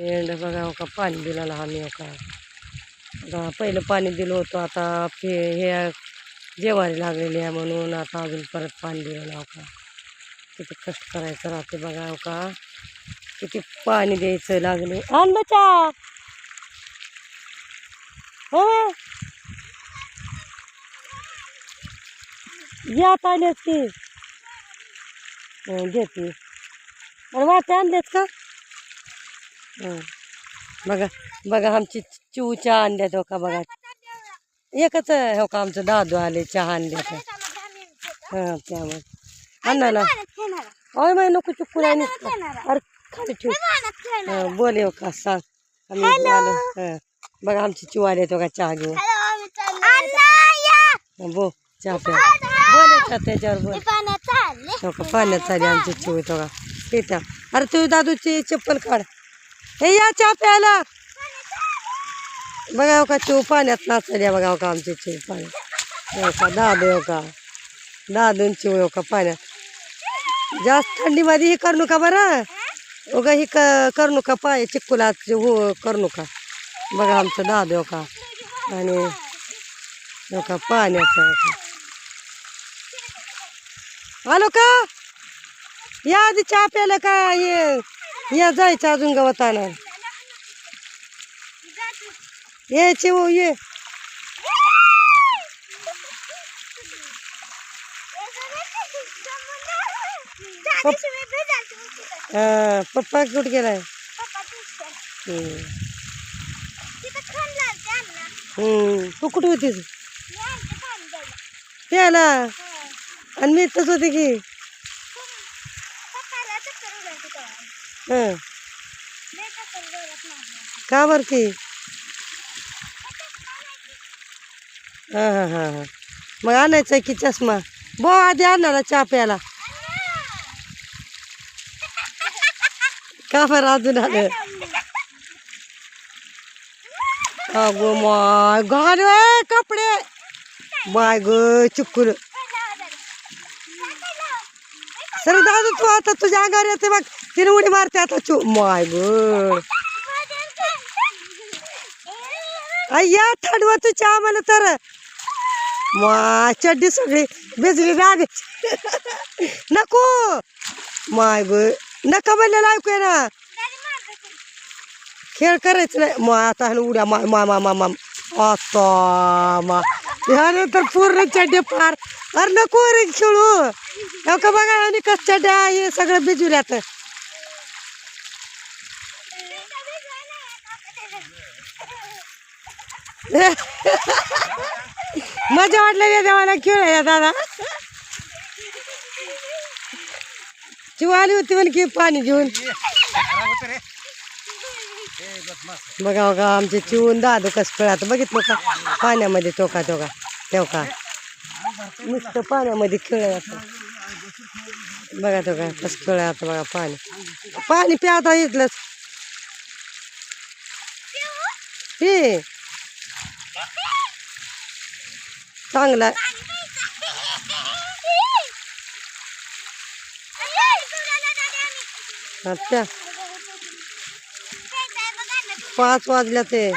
End बघा हो का पाणी दिलं आम्ही हो का. आता पहिलं पाणी दिलं होतं, आता हे जेवारी लागलेली आहे म्हणून आता अजून परत पाणी दिलं हो का. किती कष्ट करायचं राहते बघा हो का. किती पाणी द्यायचं लागले. आण बच्चा हो यात आलेच की घेते. अरे वाटे आणलेत का. बघा बघा आमची चिवच्या आणल्यात हो का. बघा एकच हो का आमचं दादू आले चहा आणल्यात. हां त्यामुळे अन्नाला अय माय नको चुकून आहे अरे खाली ठेव. बोले हो का सांग आम्ही आलो. हां बघा आमची चिव आले हो का चहा घेऊन. बो चहा प्या बोलायचा त्याच्यावर बोल हो का. पाण्यात चालली आमची चिव येतो का ते त्या. अरे तू दादूची चप्पल काढ. हे या चहा प्यायला. बघा हो का चिव पाण्यात नाचल्या. बघा हो का आमची चिव पाण्यात हो का. दादू हो का दादून चिव हो का पाण्यात. जास्त थंडीमध्ये ही करू नका बरं उगा ही करू नका. पाय चिक्कूला हो करू नका. बघा आमचं दादू हो का. आणि हो का पाण्याचं हो का. आलो का या आधी चहा प्यायला का. या जायचं अजून गवत आणणार. ये चिव ये. पप्पा कुठे गेलाय. तू कुठे होतीस प्यायला. आणि मी तस होते की का बर की. हां हां हां हां मग आणायचं की चष्मा. बो आधी आणणार चहा प्यायला. का बरं अजून आलं. अगो माय घाल कपडे माय ग चुकून. सर दादू तू आता तुझ्या अंगावर येते बघ. तिने उडी मारते आता चू माय ग. या थंडवा तू चहा मला तर माय चड्डी सगळी भिजली राग. नको माय ग नका म्हणलेलं ऐकूया ना. खेळ करायचं नाही मग आता उड्या मा मा मा मा मा आता मा ह्यानंतर पूर्ण चड्डे पार. अरे नको रे खेळू हो का. बघा आणि कस चड्ड्या हे सगळं भिजवल्यात. मजा वाटलं देवाला खेळ दादा. चिव आली होती म्हण की पाणी घेऊन. बघा बघा आमचे चिवून दादू कस खेळात बघितलं का. पाण्यामध्ये टोका टोका तेव्हा नुसतं पाण्यामध्ये खेळायचं. बघा तो का कस खेळायचं. बघा पाणी पाणी प्याता इथलंच हे चांगला. प्या 5 वाजल्या ते.